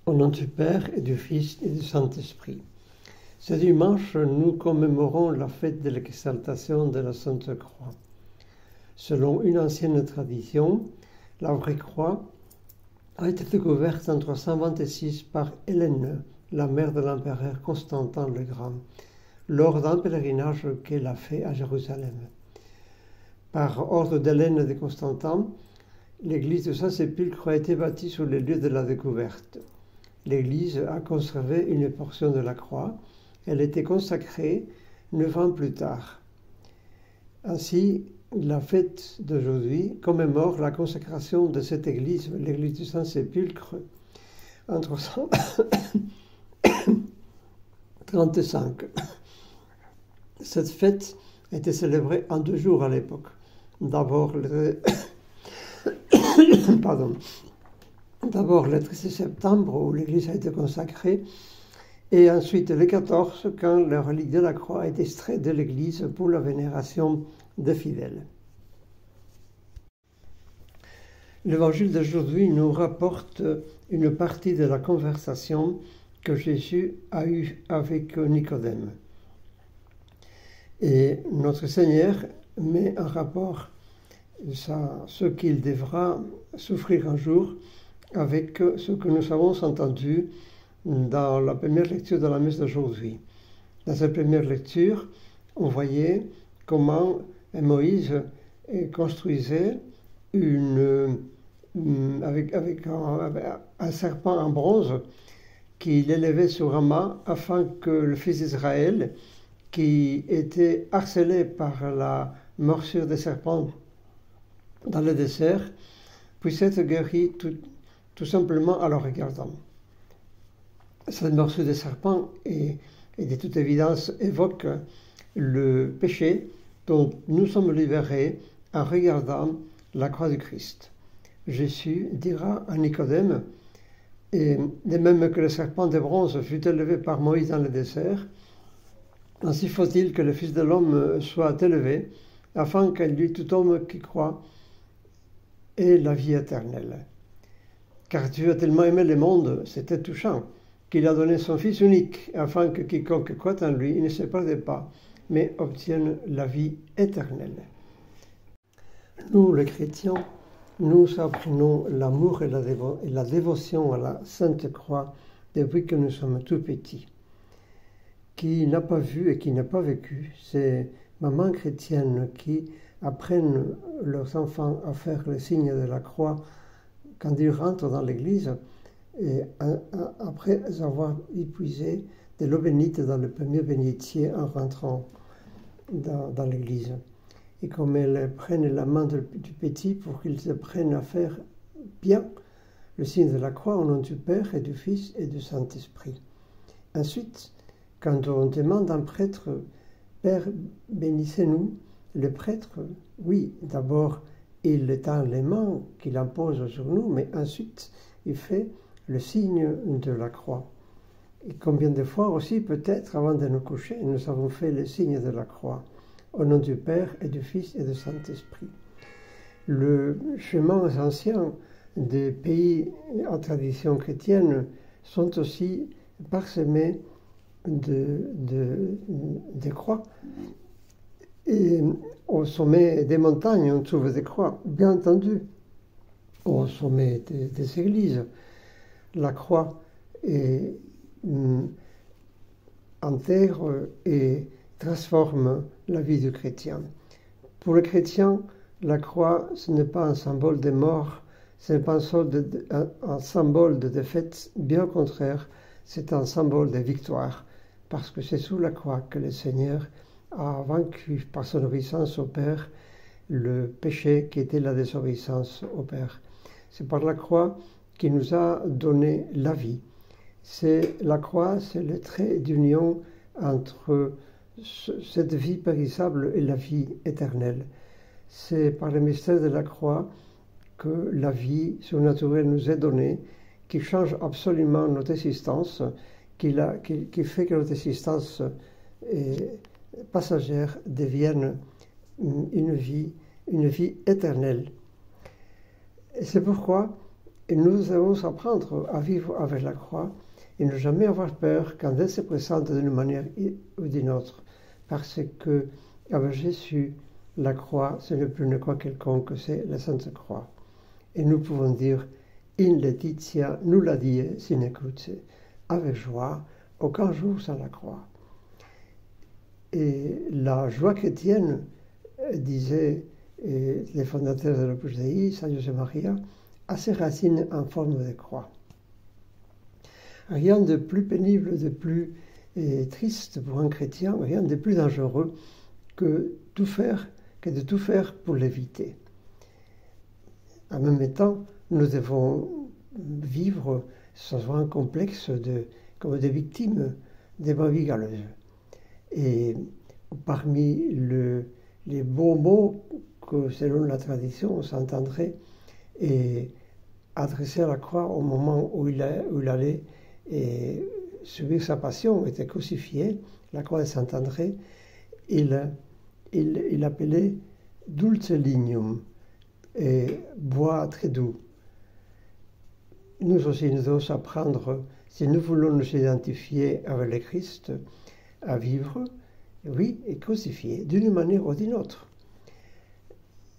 Au nom du Père et du Fils et du Saint-Esprit. Ce dimanche, nous commémorons la fête de l'exaltation de la Sainte Croix. Selon une ancienne tradition, la vraie croix a été découverte en 326 par Hélène, la mère de l'empereur Constantin le Grand, lors d'un pèlerinage qu'elle a fait à Jérusalem. Par ordre d'Hélène de Constantin, l'église de Saint-Sépulcre a été bâtie sur les lieux de la découverte. L'église a conservé une portion de la croix. Elle était consacrée 9 ans plus tard. Ainsi, la fête d'aujourd'hui commémore la consacration de cette église, l'église du Saint-Sépulcre, en 335. Cette fête était célébrée en 2 jours à l'époque. D'abord le 13 septembre où l'église a été consacrée, et ensuite le 14 quand la relique de la croix est extraite de l'église pour la vénération des fidèles. L'évangile d'aujourd'hui nous rapporte une partie de la conversation que Jésus a eue avec Nicodème. Et notre Seigneur met en rapport ce qu'il devra souffrir un jour avec ce que nous avons entendu dans la première lecture de la messe d'aujourd'hui. Dans cette première lecture, on voyait comment Moïse construisait avec un serpent en bronze qu'il élevait sur un mât afin que le fils d'Israël, qui était harcelé par la morsure des serpents dans le désert, puisse être guéri tout simplement en le regardant. Cette morsure des serpents et de toute évidence évoque le péché dont nous sommes libérés en regardant la croix du Christ. Jésus dira à Nicodème, et de même que le serpent de bronze fut élevé par Moïse dans le désert, ainsi faut-il que le Fils de l'homme soit élevé, afin qu'en lui tout homme qui croit ait la vie éternelle. Car Dieu a tellement aimé le monde, c'était touchant, qu'il a donné son Fils unique, afin que quiconque croit en lui ne se perde pas, mais obtienne la vie éternelle. Nous, les chrétiens, nous apprenons l'amour et la dévotion à la Sainte Croix depuis que nous sommes tout petits. Qui n'a pas vu et qui n'a pas vécu, c'est mamans chrétiennes qui apprennent leurs enfants à faire le signe de la croix quand ils rentrent dans l'église, et après avoir épuisé de l'eau bénite dans le premier bénitier en rentrant dans l'église. Et comme elles prennent la main du petit pour qu'ils se prennent à faire bien le signe de la croix au nom du Père et du Fils et du Saint-Esprit. Ensuite, quand on demande à un prêtre, « Père, bénissez-nous », le prêtre, oui, d'abord, il étend les mains qu'il impose sur nous, mais ensuite, il fait le signe de la croix. Et combien de fois aussi, peut-être, avant de nous coucher, nous avons fait le signe de la croix, au nom du Père et du Fils et du Saint-Esprit. Le chemin ancien des pays en tradition chrétienne sont aussi parsemés de croix. Et au sommet des montagnes, on trouve des croix, bien entendu. Au sommet des églises, la croix intègre et transforme la vie du chrétien. Pour le chrétien, la croix, ce n'est pas un symbole de mort, ce n'est pas un symbole de défaite, bien au contraire, c'est un symbole de victoire, parce que c'est sous la croix que le Seigneur a vaincu par son obéissance au Père le péché qui était la désobéissance au Père. C'est par la croix qu'il nous a donné la vie. C'est la croix, c'est le trait d'union entre cette vie périssable et la vie éternelle. C'est par le mystère de la croix que la vie surnaturelle nous est donnée, qui change absolument notre existence, qui fait que notre existence passagère devienne une vie éternelle. Et c'est pourquoi Et nous devons apprendre à vivre avec la croix et ne jamais avoir peur quand elle se présente d'une manière ou d'une autre. Parce que avec Jésus, la croix, ce n'est plus une croix quelconque, c'est la Sainte Croix. Et nous pouvons dire, in laetitia nulla die sine cruce, avec joie, aucun jour sans la croix. Et la joie chrétienne, disait les fondateurs de l'Opus Dei, Saint José Maria, a ses racines en forme de croix. Rien de plus pénible, de plus triste pour un chrétien, rien de plus dangereux que de tout faire pour l'éviter. En même temps, nous devons vivre sans un complexe comme des victimes des brebis galeuses. Et parmi les beaux mots que, selon la tradition, on s'entendrait et adresser à la croix au moment où il allait subir sa passion, était crucifié, la croix de Saint-André, il appelait dulce lignum, et bois très doux. Nous aussi, nous devons apprendre, si nous voulons nous identifier avec le Christ, à vivre, oui, et crucifié, d'une manière ou d'une autre.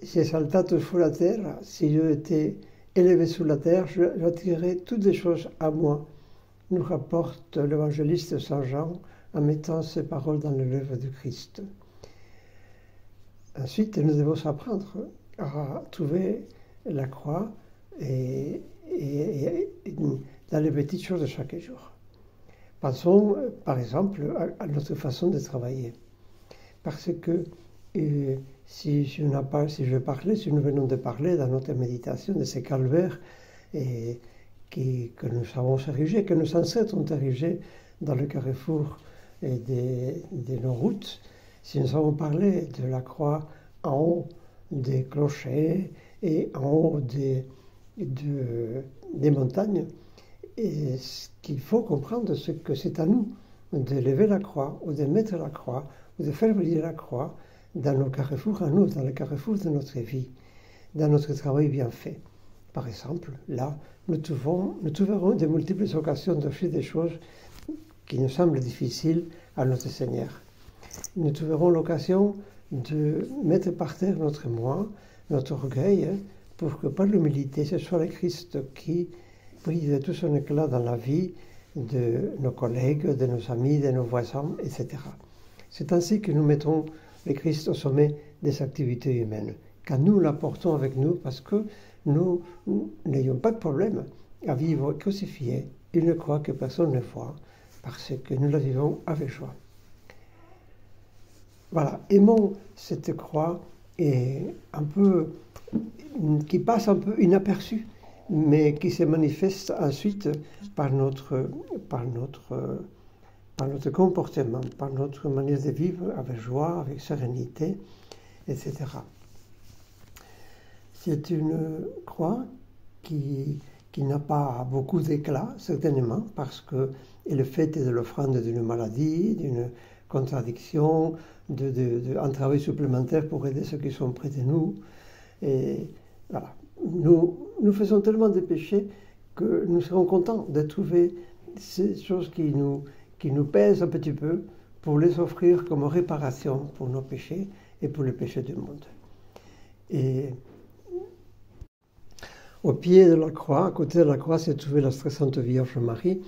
Si saltato sulla terra, si je étais élevé sur la terre, j'attirerais toutes les choses à moi, nous rapporte l'évangéliste Saint Jean en mettant ces paroles dans l'œuvre du Christ. Ensuite, nous devons apprendre à trouver la croix et dans les petites choses de chaque jour. Pensons, par exemple, à notre façon de travailler. Parce que si nous venons de parler dans notre méditation de ces calvaires que nous avons érigés, que nos ancêtres ont érigés dans le carrefour de nos routes, si nous avons parlé de la croix en haut des clochers et en haut des montagnes, et ce qu'il faut comprendre, c'est que c'est à nous de lever la croix, ou de mettre la croix, ou de faire briller la croix dans nos carrefours à nous, dans le carrefour de notre vie, dans notre travail bien fait. Par exemple, là, nous trouverons de multiples occasions d'offrir des choses qui nous semblent difficiles à notre Seigneur. Nous trouverons l'occasion de mettre par terre notre moi, notre orgueil, pour que par l'humilité, ce soit le Christ qui brille de tout son éclat dans la vie de nos collègues, de nos amis, de nos voisins, etc. C'est ainsi que nous mettons le Christ au sommet des activités humaines, quand nous l'apportons avec nous, parce que nous n'ayons pas de problème à vivre crucifié une croix que personne ne voit, parce que nous la vivons avec joie. Voilà, aimons cette croix qui passe un peu inaperçue, mais qui se manifeste ensuite par notre comportement, par notre manière de vivre avec joie, avec sérénité, etc. C'est une croix qui n'a pas beaucoup d'éclat, certainement, parce qu'elle est faite de l'offrande d'une maladie, d'une contradiction, d'un travail supplémentaire pour aider ceux qui sont près de nous. Et voilà. Nous faisons tellement de péchés que nous serons contents de trouver ces choses qui nous pèsent un petit peu pour les offrir comme réparation pour nos péchés et pour les péchés du monde. Et au pied de la croix, à côté de la croix, s'est trouvée la très sainte Vierge Marie,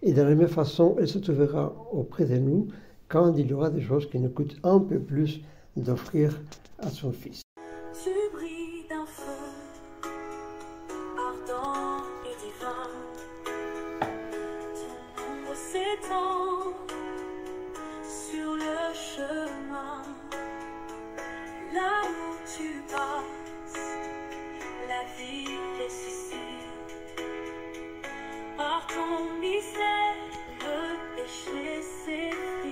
et de la même façon, elle se trouvera auprès de nous quand il y aura des choses qui nous coûtent un peu plus d'offrir à son Fils. Tu brilles d'un feu ardent et divin, ton ombre s'étend sur le chemin, là où tu passes, la vie ressuscite, par ton mystère, le péché s'efface.